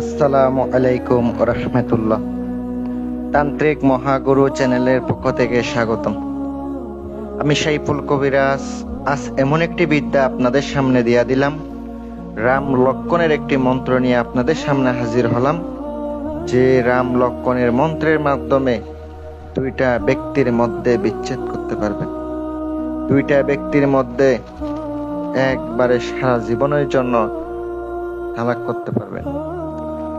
আসসালামু আলাইকুম রহমতুল্লাহ। তান্ত্রিক মহাগুরু চ্যানেলের পক্ষ থেকে স্বাগতম। আমি সাইফুল কবিরাজ। আজ এমন একটি বিদ্যা আপনাদের সামনে দিয়া দিলাম, রাম লক্ষণের একটি মন্ত্র নিয়ে আপনাদের সামনে হাজির হলাম, যে রাম লক্ষণের মন্ত্রের মাধ্যমে দুইটা ব্যক্তির মধ্যে বিচ্ছেদ করতে পারবেন, দুইটা ব্যক্তির মধ্যে একবারে সারা জীবনের জন্য তালাক করতে পারবেন।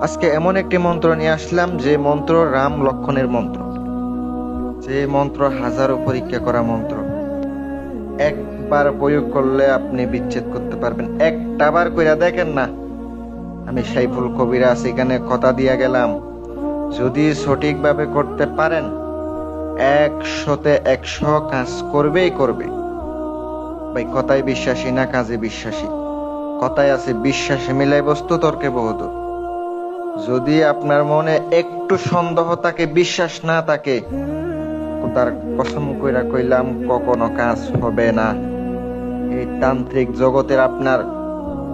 আজকে এমন একটি মন্ত্র নিয়ে আসলাম, যে মন্ত্র রাম লক্ষণের মন্ত্র, যে মন্ত্র হাজারো পরীক্ষা করা মন্ত্র। একবার প্রয়োগ করলে আপনি বিচ্ছেদ করতে পারবেন। একটা বার কইরা দেখেন না। আমি সাইফুল কবিরাজ এখানে কথা দিয়া গেলাম, যদি সঠিকভাবে করতে পারেন 100তে 100 কাজ করবেই করবে। ভাই, কথায় বিশ্বাসী না কাজে বিশ্বাসী? কথায় আছে বিশ্বাসে মিলাই বস্তু তর্কে বহুদূর। যদি আপনার মনে একটু সন্দেহ থাকে, বিশ্বাস না থাকে, তার কসম কইরা কইলাম কখনো কাজ হবে না। এই তান্ত্রিক জগতের আপনার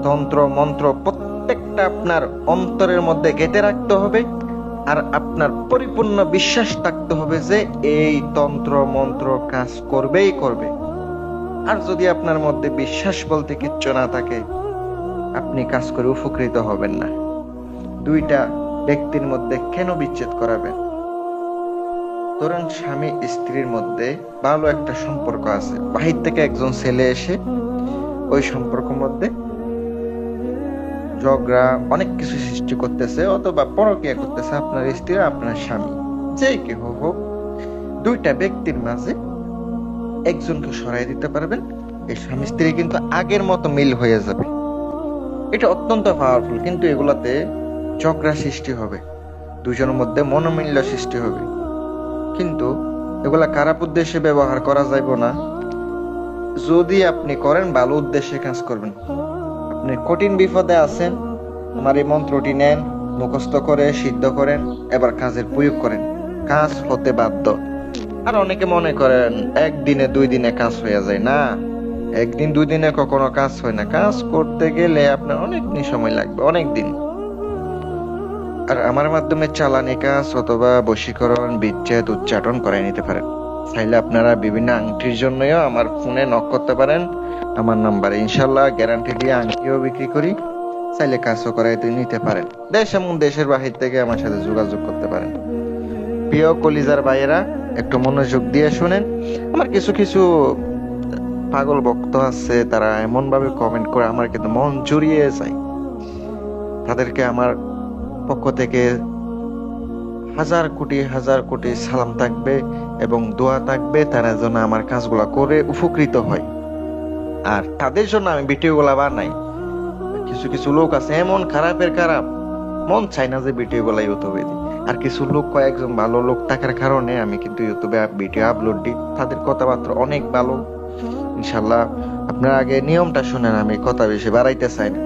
তন্ত্র মন্ত্র প্রত্যেকটা আপনার অন্তরের মধ্যে গেঁথে রাখতে হবে, আর আপনার পরিপূর্ণ বিশ্বাস থাকতে হবে যে এই তন্ত্র মন্ত্র কাজ করবেই করবে। আর যদি আপনার মধ্যে বিশ্বাস বলতে কিচ্ছু না থাকে, আপনি কাজ করে উপকৃত হবেন না। দুইটা ব্যক্তির মধ্যে কেন বিচ্ছেদ করাবেন? ধরুন স্বামী স্ত্রীর মধ্যে ভালো একটা সম্পর্ক আছে, বাহির থেকে একজন ছেলে এসে ওই সম্পর্কের মধ্যে ঝগড়া অনেক কিছু সৃষ্টি করতেছে, অথবা পরকীয়া করতেছে আপনার স্ত্রী আপনার স্বামী, যে কেউ হোক। দুইটা ব্যক্তির মাঝে একজনকে সরাই দিতে পারবেন, এই স্বামী স্ত্রী কিন্তু আগের মতো মিল হয়ে যাবে। এটা অত্যন্ত পাওয়ারফুল। কিন্তু এগুলাতে ঝগড়া সৃষ্টি হবে, দুজনের মধ্যে মনোমালিন্য সৃষ্টি হবে। কিন্তু এগুলা খারাপ উদ্দেশ্যে ব্যবহার করা যাইব না। যদি আপনি করেন ভালো উদ্দেশ্যে কাজ করবেন। আপনি কঠিন বিপদে আছেন, আমার এই মন্ত্রটি নেন, মুখস্থ করে সিদ্ধ করেন, এবার কাজের প্রয়োগ করেন, কাজ হতে বাধ্য। আর অনেকে মনে করেন একদিনে 2 দিনে কাজ হয়ে যায় না। একদিন 2 দিনে কখনো কাজ হয় না। কাজ করতে গেলে আপনার অনেক দিন সময় লাগবে, অনেক দিন। আর আমার মাধ্যমে চালানি কাজ অথবা বশীকরণ, বিচ্ছেদ, উচ্চাটন করাই নিতে পারেন। চাইলে আপনারা বিভিন্ন আংটির জন্যও আমার ফোনে নক করতে পারেন, আমার নাম্বারে। ইনশাল্লাহ গ্যারান্টি দিয়ে আংটিও বিক্রি করি, চাইলে কাজও করাইতে নিতে পারেন। দেশ এবং দেশের বাহির থেকে আমার সাথে যোগাযোগ করতে পারেন। প্রিয় কলিজার ভাইয়েরা, একটু মনোযোগ দিয়ে শুনেন। আমার কিছু কিছু পাগল ভক্ত আছে, তারা এমন ভাবে কমেন্ট করে আমার কিন্তু মন জুড়িয়ে যায়। তাদেরকে আমার পক্ষ থেকে হাজার কোটি সালাম থাকবে এবং দোয়া থাকবে, তারা যেন আমার কাজগুলা করে উপকৃত হয়। আর তাদের জন্য আমি ভিডিওগুলা বানাই। কিছু কিছু লোক আছে এমন খারাপের খারাপ, মন চাই না যে ভিডিওগুলা ইউটিউবে দিই। আর কিছু লোক, কয়েকজন ভালো লোক থাকার কারণে আমি কিন্তু ইউটিউবে ভিডিও আপলোড দিই। তাদের কথাবার্তা অনেক ভালো। ইনশাল্লাহ আপনারা আগে নিয়মটা শুনেন, আমি কথা বেশি বাড়াইতে চাই না,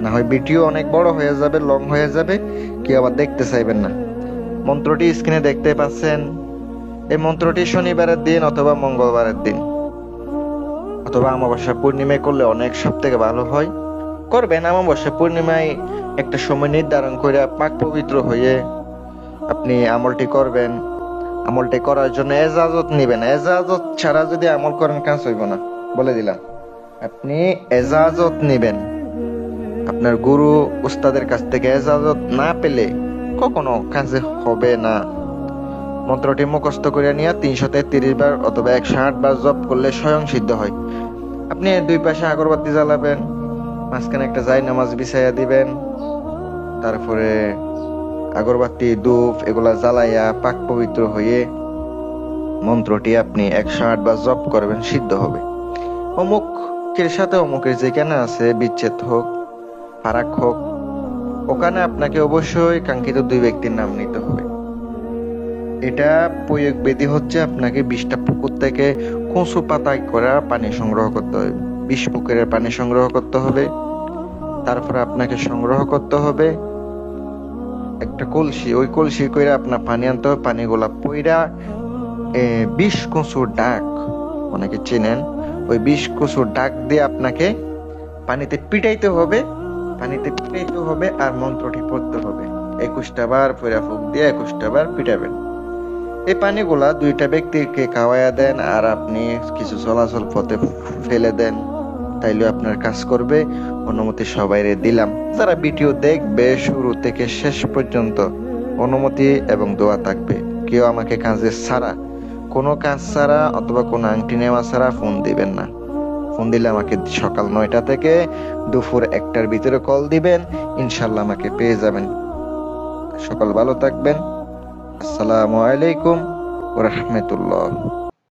না হয় ভিডিও অনেক বড় হয়ে যাবে, লং হয়ে যাবে, কি আবার দেখতে চাইবেন না। মন্ত্রটি স্ক্রিনে দেখতে পাচ্ছেন। এই মন্ত্রটি শনিবারের দিন অথবা মঙ্গলবারের দিন অথবা অমাবস্যা পূর্ণিমায় করলে অনেক সব থেকে ভালো হয়। করবেন অমাবস্যা পূর্ণিমায় একটা সময় নির্ধারণ করে পাক পবিত্র হয়ে আপনি আমলটি করবেন। আমলটি করার জন্য এজাজত নিবেন। এজাজত ছাড়া যদি আমল করেন কাজ হইব না, বলে দিলাম। আপনি এজাজত নিবেন, আপনার গুরু উস্তাদের কাছ থেকে এজাজত না পেলে কখনো কাজে হবে না। মন্ত্রটি মুখস্থ করে নিয়ে 333 বার অথবা 108 বার জপ করলে স্বয়ং সিদ্ধ হয়। আপনি 2 পাশে আগরবাতি জ্বালাবেন, মাঝখানে একটা জায়নামাজ বিছাইয়া দিবেন, তারপরে আগরবাতি, ধূপ এগুলা জ্বালাইয়া পাক পবিত্র হয়ে মন্ত্রটি আপনি 108 বার জপ করবেন, সিদ্ধ হবে। অমুকের সাথে অমুকের যেখানে আছে বিচ্ছেদ হোক, ফারাক হোক, ওখানে আপনাকে অবশ্যই কাঙ্ক্ষিত 2 ব্যক্তির নাম নিতে হবে। এটা প্রয়োগ বিধি হচ্ছে, আপনাকে 20টা পুকুর থেকে কচু পাতায় করে পানি সংগ্রহ করতে হবে। 20 পুকুরের পানি সংগ্রহ করতে হবে। তারপরে আপনাকে সংগ্রহ করতে হবে একটা কলসি। ওই কলসি করে আপনার পানি আনতে হবে। পানিগুলা পইরা 20 কচুর ডাক, অনেকে চেনেন, ওই 20 কচুর ডাক দিয়ে আপনাকে পানিতে পিটাইতে হবে, আর মন্ত্রটি পড়তে হবে। 21টা বার পয়রা ফুক দিয়ে 21টা বার পিটাবেন। এই পানিগুলা 2টা ব্যক্তিকে খাওয়াইয়া দেন আর আপনি কিছু চলাচল পথে ফেলে দেন, তাইলে আপনার কাজ করবে। অনুমতি সবাইরে দিলাম। যারা ভিডিও দেখবে শুরু থেকে শেষ পর্যন্ত অনুমতি এবং দোয়া থাকবে। কেউ আমাকে কোনো কাজ ছাড়া অথবা কোনো আংটি নেওয়া ছাড়া ফোন দিবেন না। ফোন দিলে আমাকে সকাল 9টা থেকে দুপুর 1টার ভিতরে কল দিবেন, ইনশাল্লাহ আমাকে পেয়ে যাবেন। সকাল ভালো থাকবেন। আসসালামু আলাইকুম ওয়া রাহমাতুল্লাহ।